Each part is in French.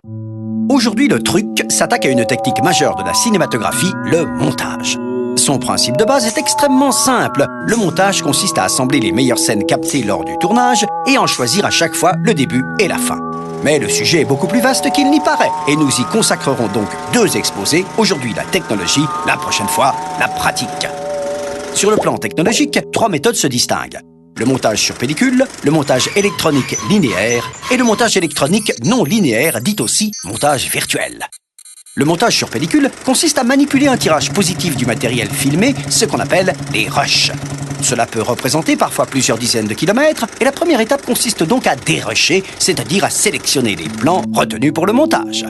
Aujourd'hui, le truc s'attaque à une technique majeure de la cinématographie, le montage. Son principe de base est extrêmement simple. Le montage consiste à assembler les meilleures scènes captées lors du tournage et en choisir à chaque fois le début et la fin. Mais le sujet est beaucoup plus vaste qu'il n'y paraît et nous y consacrerons donc 2 exposés. Aujourd'hui, la technologie, la prochaine fois, la pratique. Sur le plan technologique, 3 méthodes se distinguent. Le montage sur pellicule, le montage électronique linéaire et le montage électronique non linéaire, dit aussi montage virtuel. Le montage sur pellicule consiste à manipuler un tirage positif du matériel filmé, ce qu'on appelle des rushs. Cela peut représenter parfois plusieurs dizaines de kilomètres et la première étape consiste donc à dérusher, c'est-à-dire à sélectionner les plans retenus pour le montage.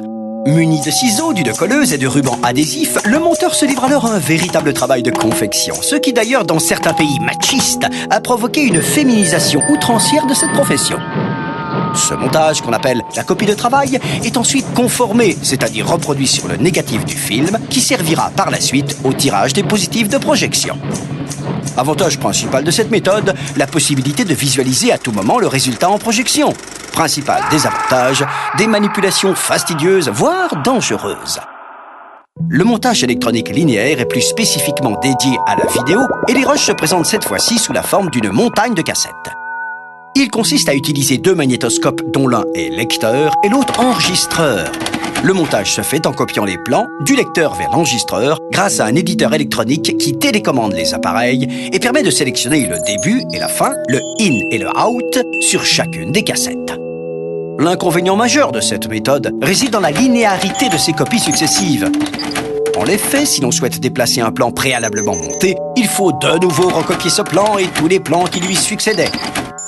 Muni de ciseaux, d'une colleuse et de rubans adhésifs, le monteur se livre alors à un véritable travail de confection, ce qui d'ailleurs dans certains pays machistes a provoqué une féminisation outrancière de cette profession. Ce montage, qu'on appelle la copie de travail, est ensuite conformé, c'est-à-dire reproduit sur le négatif du film, qui servira par la suite au tirage des positifs de projection. Avantage principal de cette méthode, la possibilité de visualiser à tout moment le résultat en projection. Principal désavantage, des manipulations fastidieuses, voire dangereuses. Le montage électronique linéaire est plus spécifiquement dédié à la vidéo et les rushs se présentent cette fois-ci sous la forme d'une montagne de cassettes. Il consiste à utiliser 2 magnétoscopes dont l'un est lecteur et l'autre enregistreur. Le montage se fait en copiant les plans du lecteur vers l'enregistreur grâce à un éditeur électronique qui télécommande les appareils et permet de sélectionner le début et la fin, le in et le out sur chacune des cassettes. L'inconvénient majeur de cette méthode réside dans la linéarité de ces copies successives. En effet, si l'on souhaite déplacer un plan préalablement monté, il faut de nouveau recopier ce plan et tous les plans qui lui succédaient.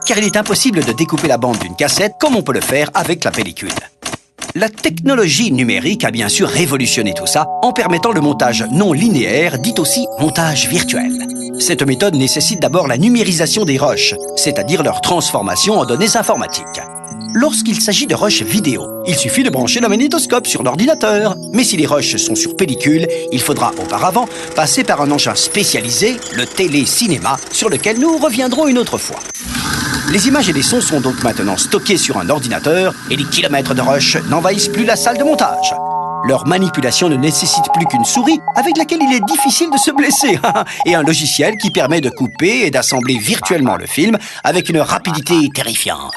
Car il est impossible de découper la bande d'une cassette comme on peut le faire avec la pellicule. La technologie numérique a bien sûr révolutionné tout ça en permettant le montage non linéaire, dit aussi montage virtuel. Cette méthode nécessite d'abord la numérisation des rushs, c'est-à-dire leur transformation en données informatiques. Lorsqu'il s'agit de rushs vidéo, il suffit de brancher le magnétoscope sur l'ordinateur. Mais si les rushs sont sur pellicule, il faudra auparavant passer par un engin spécialisé, le télécinéma, sur lequel nous reviendrons une autre fois. Les images et les sons sont donc maintenant stockés sur un ordinateur et les kilomètres de rush n'envahissent plus la salle de montage. Leur manipulation ne nécessite plus qu'une souris avec laquelle il est difficile de se blesser et un logiciel qui permet de couper et d'assembler virtuellement le film avec une rapidité terrifiante.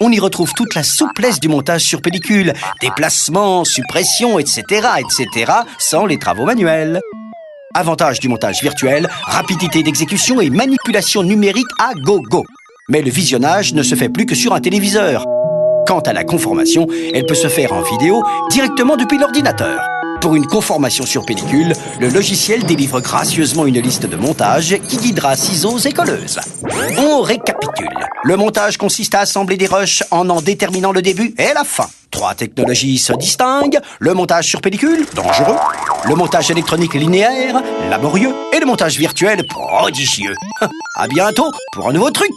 On y retrouve toute la souplesse du montage sur pellicule, déplacements, suppressions, etc., sans les travaux manuels. Avantage du montage virtuel, rapidité d'exécution et manipulation numérique à gogo. Mais le visionnage ne se fait plus que sur un téléviseur. Quant à la conformation, elle peut se faire en vidéo directement depuis l'ordinateur. Pour une conformation sur pellicule, le logiciel délivre gracieusement une liste de montage qui guidera ciseaux et colleuses. On récapitule. Le montage consiste à assembler des rushs en déterminant le début et la fin. 3 technologies se distinguent, le montage sur pellicule, dangereux, le montage électronique linéaire, laborieux, et le montage virtuel, prodigieux. À bientôt pour un nouveau truc.